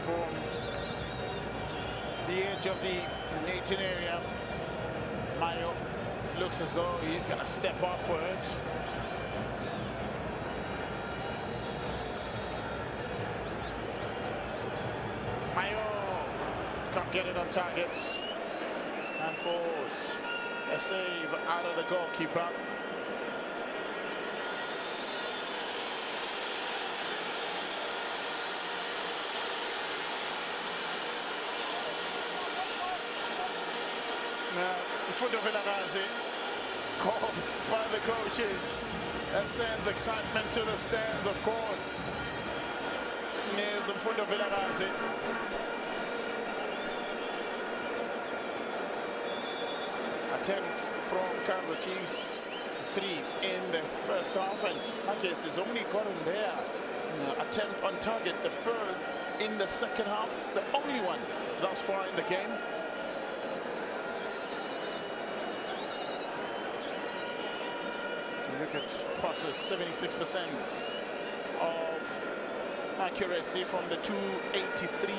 from the edge of the 18 area. Mayo looks as though he's going to step up for it. Mayo can't get it on target and force a save out of the goalkeeper. In front of Villarasi, called by the coaches. That sends excitement to the stands, of course. Is in front of Villarasi. Attempts from Kaizer Chiefs, 3 in the first half, and Magesi has only gotten their attempt on target, the third in the second half, the only one thus far in the game. Look at passes, 76% of accuracy from the 283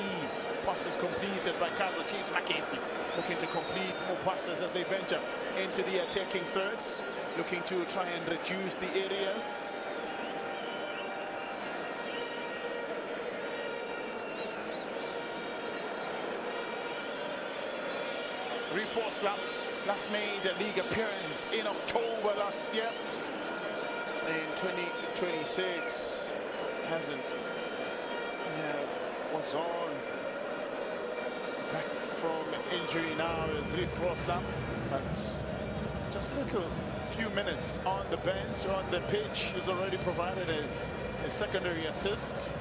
passes completed by Kaizer Chiefs. Magesi looking to complete more passes as they venture into the attacking thirds, looking to try and reduce the areas. Reinforcement last made a league appearance in October last year. In 2026, hasn't was on back from injury now is Reinforcement, but just few minutes on the bench, on the pitch. Has already provided a secondary assist.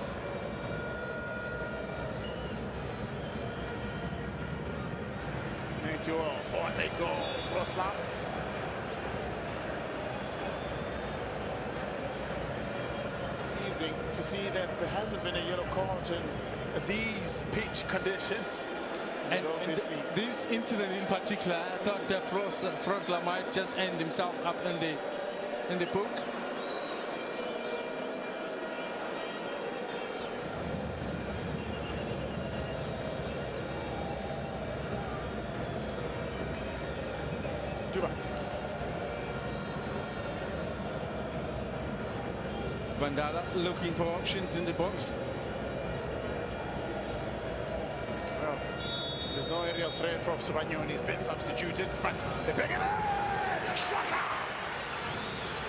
For they go, Froslam. It's easy to see that there hasn't been a yellow card in these pitch conditions. And obviously, this incident in particular, I thought that Froslam might just end himself up in the book. Vandala looking for options in the box. Well, there's no aerial threat for Sebanyo. He's been substituted, but they pick it up. Shaka!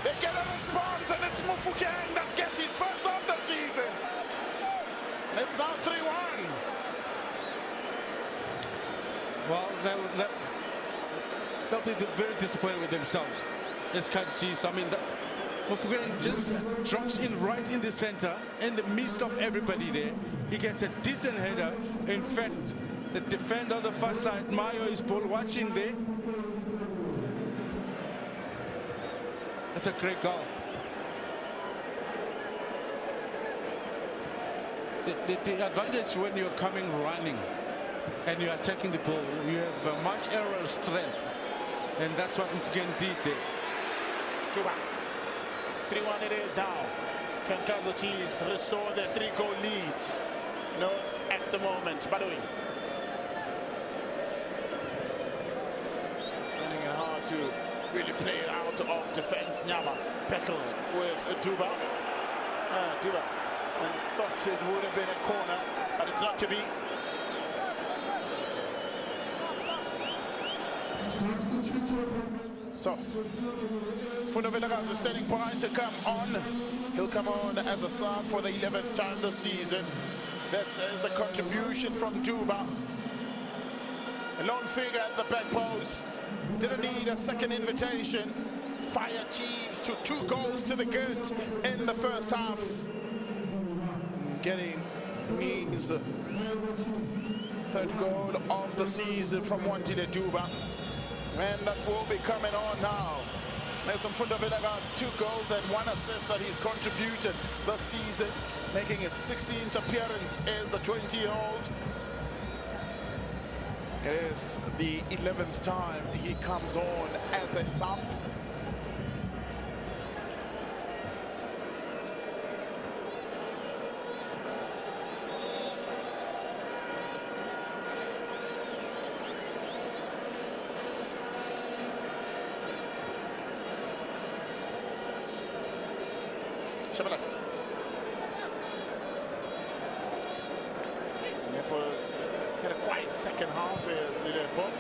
They get a response, and it's Mufukeng that gets his first of the season. It's now 3-1. Well, they'll be very disappointed with themselves. It's Kaizer Chiefs. I mean, Mufukeng just drops in right in the center, in the midst of everybody there. He gets a decent header. In fact, the defender on the far side, Mayo, is ball watching there. That's a great goal. The advantage when you're coming running and you're attacking the ball, you have much aerial strength. And that's what Mufukeng did there. Juba. 3-1 it is now. Can Kaizer Chiefs restore their 3-goal lead? No, at the moment. Badui. Finding it hard to really play it out of defense. Nyama. Petal with Duba. Duba. And thought it would have been a corner, but it's not to be. So, Fundo Villarasi is standing by to come on. He'll come on as a sub for the 11th time this season. This is the contribution from Duba. A lone figure at the back post. Didn't need a second invitation. Fire Chiefs to 2 goals to the good in the first half. Getting means third goal of the season from Wantile Duba. And that will be coming on now. Nelson Fundo Villarasi, 2 goals and 1 assist that he's contributed this season, making his 16th appearance as the 20-year-old. It is the 11th time he comes on as a sub. Liverpool's had a quiet second half as Liverpool.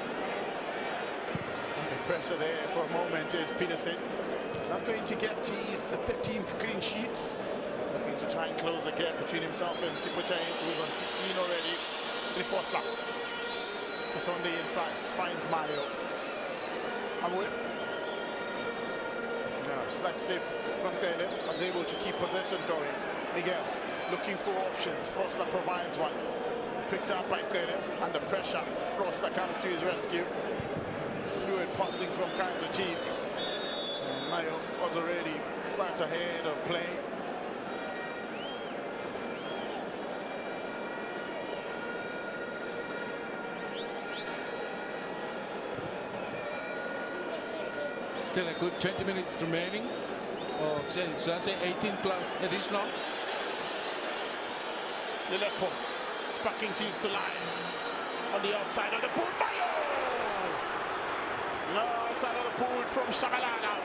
Under pressure there for a moment is Peterson. He's not going to get his 13th clean sheet. Looking to try and close the gap between himself and Sipochain, who's on 16 already. Before slap. That's on the inside. Finds Mario. Amul. Slight slip from Taylor. Was able to keep possession going. Miguel looking for options. Froster provides one. Picked up by Taylor. Under pressure. Froster comes to his rescue. Fluid passing from Kaizer Chiefs. And Mayo was already slight ahead of play. Still a good 20 minutes remaining. Or should I say 18 plus additional? Liverpool sparking Chiefs to life. On the outside of the boot, Mayo! No, outside of the boot from Shabalala.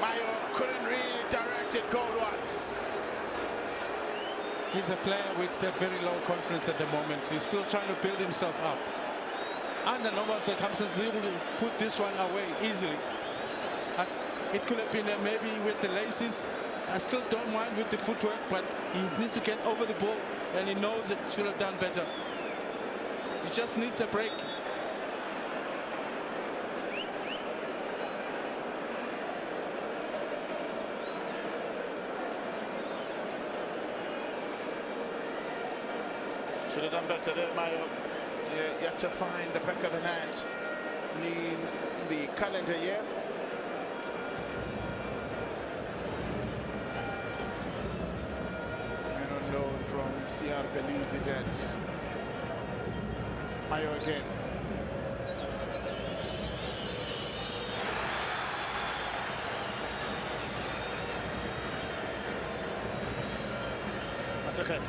Mayo couldn't really direct it goalwards. He's a player with a very low confidence at the moment. He's still trying to build himself up. Under normal circumstances, he will put this one away easily. It could have been maybe with the laces. I still don't mind with the footwork, but he needs to get over the ball, and he knows it should have done better. He just needs a break. Should have done better there, Mayo. Yet to find the back of the net in the calendar year. From CR Belouizdad. Mayo again. Masakhet.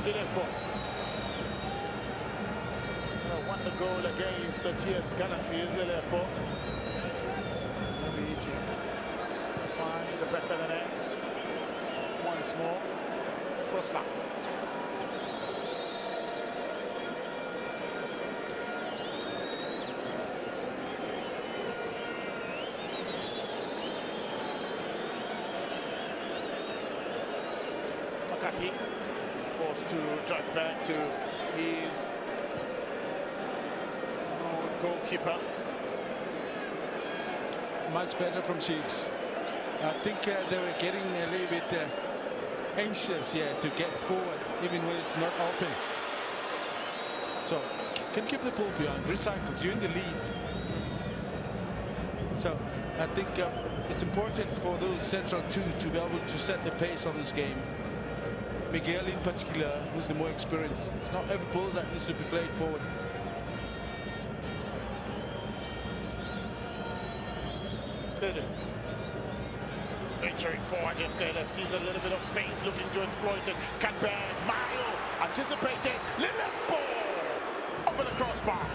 Liverpool. Won the goal against the TS Galaxy is Liverpool. To find the back of the net once more. Froster. McCarthy forced to drive back to his goalkeeper. Much better from Chiefs. I think they were getting a little bit anxious here to get forward, even when it's not open. So, can keep the ball behind, recycle, you're in the lead. So, I think it's important for those central two to be able to set the pace of this game. Miguel in particular, who's the more experienced. It's not every ball that needs to be played forward. Venturing forward if Taylor sees a little bit of space, looking to exploit it. Cut back, Mario anticipated, Liverpool over the crossbar.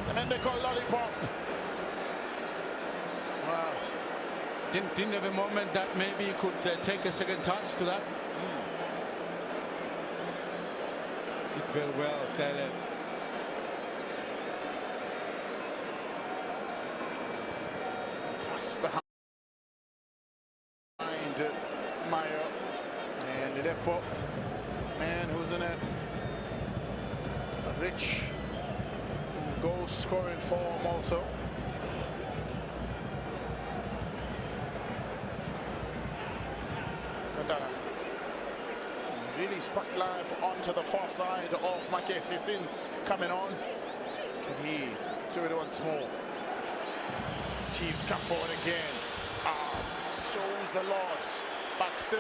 And then they call lollipop. Wow. Didn't have a moment that maybe he could take a second touch to that. Did very well, Taylor. Pass behind Mayo and Liverpool, man who's in a rich goal scoring form also. Vandana really sparked life onto the far side of Magesi since coming on. Can he do it once more? Chiefs come forward again. Shows a lot, but still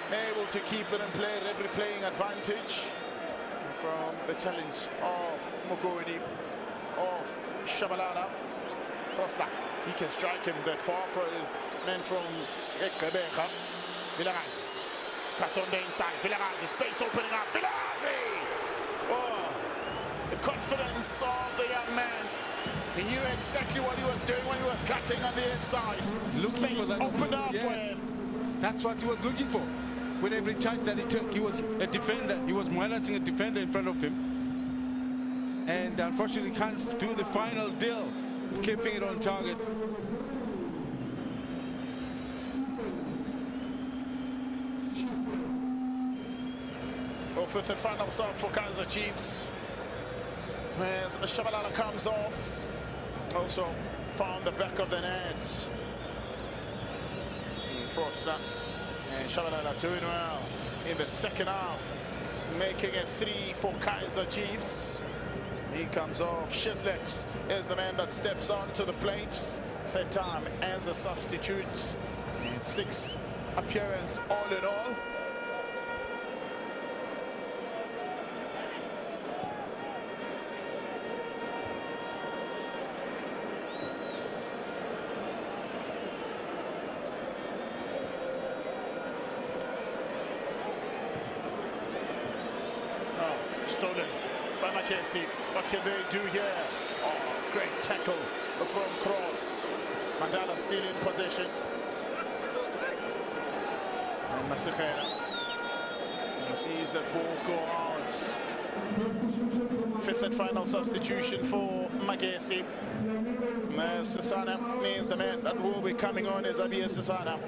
able to keep it and play at every playing advantage from the challenge of Mugoni, of Shabalala. Froster, he can strike him that far for his men from Ekebeka. Villarreal, cut on the inside. Villarreal, space opening up. Villarreal! Oh, confidence of the young man. He knew exactly what he was doing when he was cutting on the inside. Space opened up for him. That's what he was looking for. With every touch that he took, he was a defender. He was minusing a defender in front of him. And unfortunately can't do the final deal, keeping it on target. Well, fifth and final sub for Kaizer Chiefs. As Shabalala comes off, also found the back of the net. Frost up. And Shabalala doing well in the second half, making it 3 for Kaizer Chiefs. He comes off. Shizlet is the man that steps onto the plate. Third time as a substitute. And 6 appearance all in all. Stolen by Magesi. What can they do here? Oh, great tackle from Cross. Vandala still in possession. And Masihera sees that ball go out. Fifth and final substitution for Magesi. Sisana is the man that will be coming on as Abia Sisana.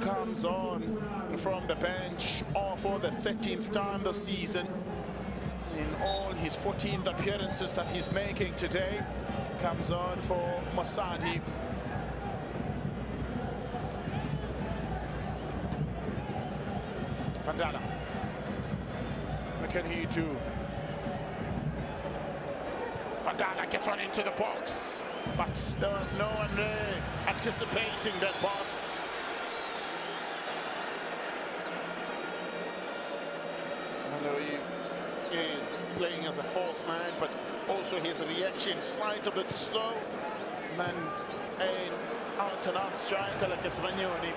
Comes on from the bench for the 13th time this season. In all his 14th appearances that he's making today, comes on for Masadi. Vandana. What can he do? Vandana gets on into the box, but there was no one there anticipating that pass. Is playing as a false nine, but also his reaction slight a bit slow than an out-and-out striker like Espanoli,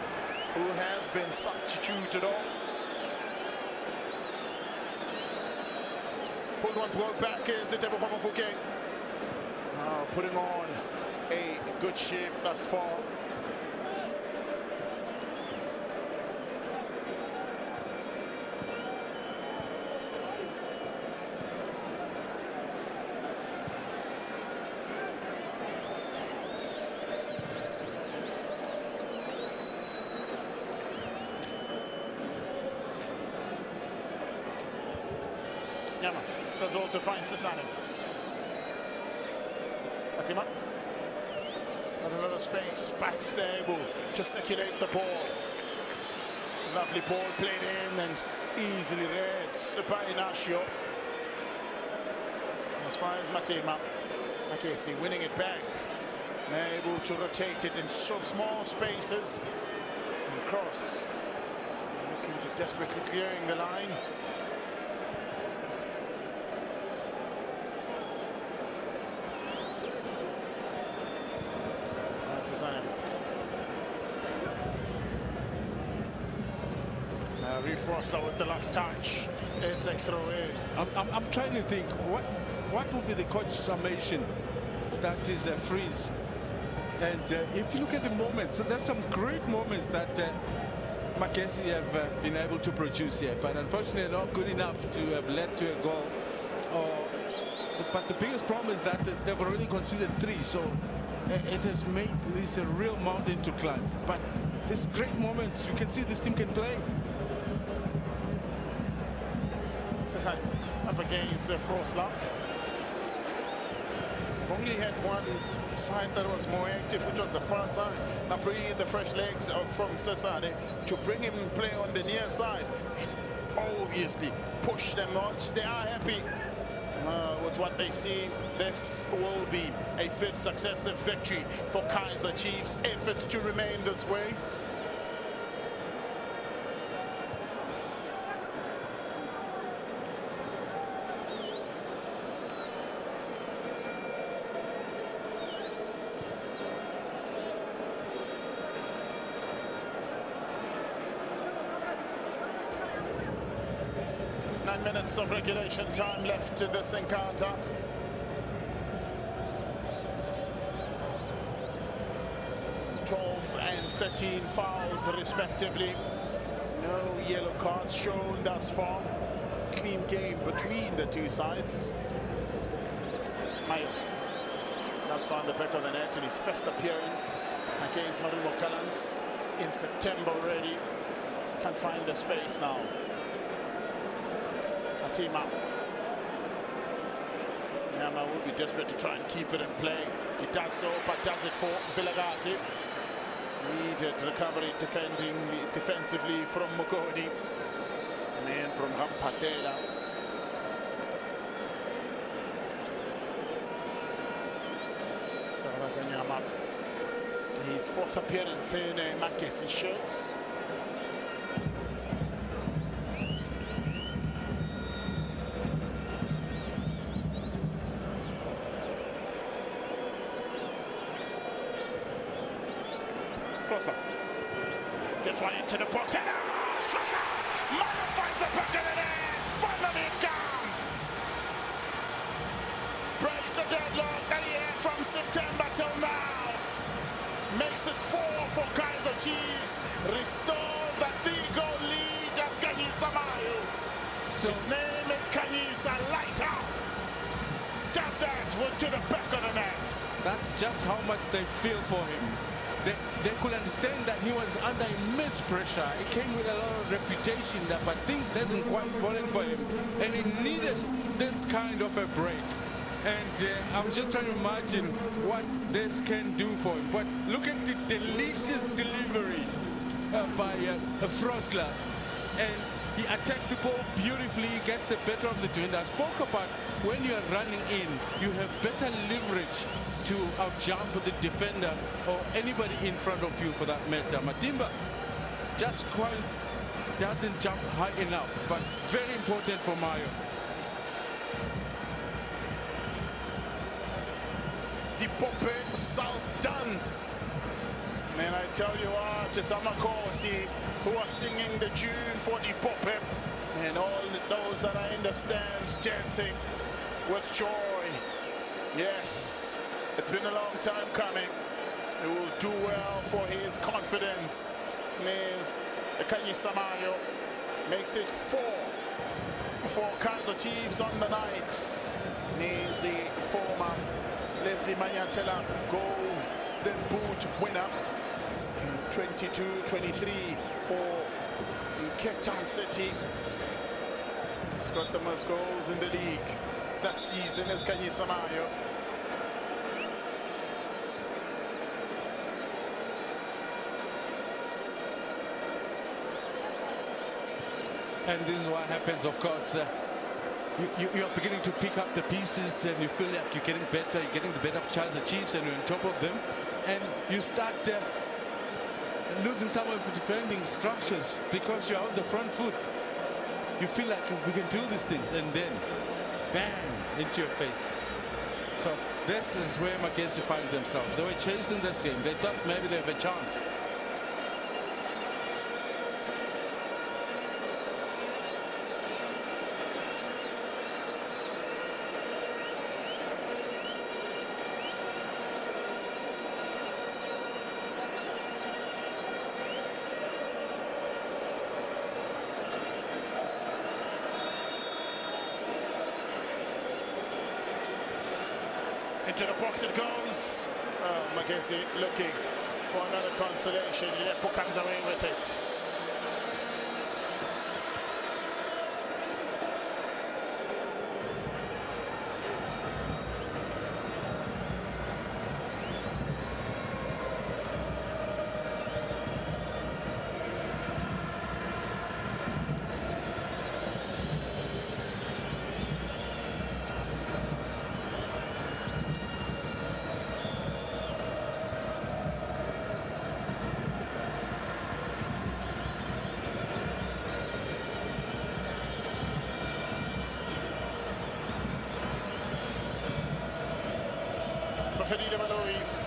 who has been substituted off. Pulled one ball back is the Tebo Homofuke. Putting on a good shift thus far. Nyama does well to find Sisane. Fatima. Not a lot of space. Back stable to circulate the ball. Lovely ball played in and easily read by Inacio. As far as Matima, Magesi winning it back. Able to rotate it in so small spaces. And Cross looking to desperately clearing the line. Froster with the last touch. It's a throw in. I'm trying to think what will be the coach's summation that is a freeze. And if you look at the moments, there's some great moments that Magesi have been able to produce here, but unfortunately not good enough to have led to a goal. But the biggest problem is that they've already conceded 3, so it has made this a real mountain to climb. But these great moments, you can see this team can play. Up against Frosla. We've only had one side that was more active, which was the far side. Now bringing in the fresh legs from Sesane to bring him in play on the near side. It obviously push them on. They are happy with what they see. This will be a 5th successive victory for Kaizer Chiefs. Efforts to remain this way. 9 minutes of regulation time left in this encounter. And 13 fouls respectively. No yellow cards shown thus far. Clean game between the two sides. Mayo has found the back of the net in his first appearance against Marimo Kalans in September already. Can't find the space now. Atima. Nyama will be desperate to try and keep it in play. He does so, but does it for Vilagazi. Needed recovery defensively from Mokoni. And then from Rampatela. Nyama. His fourth appearance in Magesi shirts. Foster gets one into the box and Mara finds the back of the net. Finally it comes. Breaks the deadlock that he had from September till now. Makes it 4 for Kaizer Chiefs. Restores that 3-goal lead as Kaizer Mayo. His name is Kaizer Lighter. Does that to the back of the net. That's just how much they feel for him. They could understand that he was under immense pressure. He came with a lot of reputation, but things hasn't quite fallen for him. And he needed this kind of a break. And I'm just trying to imagine what this can do for him. But look at the delicious delivery by Frosler. And he attacks the ball beautifully, gets the better of the defender. I spoke about when you are running in, you have better leverage to outjump the defender or anybody in front of you for that matter. Matimba just quite doesn't jump high enough, but very important for Mayo. Dipope Saldans. And I tell you what, it's Amakosi who was singing the tune for Dipope. And all those that I understand dancing with joy. Yes, it's been a long time coming. He will do well for his confidence. There's Kaizer Mayo. Makes it 4 for Kaizer Chiefs on the night. There's the former Leslie Manyatela Golden Boot winner. 22-23 for Cape Town City. He's got the most goals in the league that season as Kaizer Mayo. And this is what happens, of course. You are beginning to pick up the pieces and you feel like you're getting better, you're getting the better of Kaizer Chiefs and you're on top of them. And you start losing some of the defending structures because you're on the front foot. You feel like we can do these things and then bang into your face. So this is where Magesi find themselves. They were chasing this game. They thought maybe they have a chance. Into the box it goes. Well, Magesi looking for another consolation. Lepo comes away with it. Magesi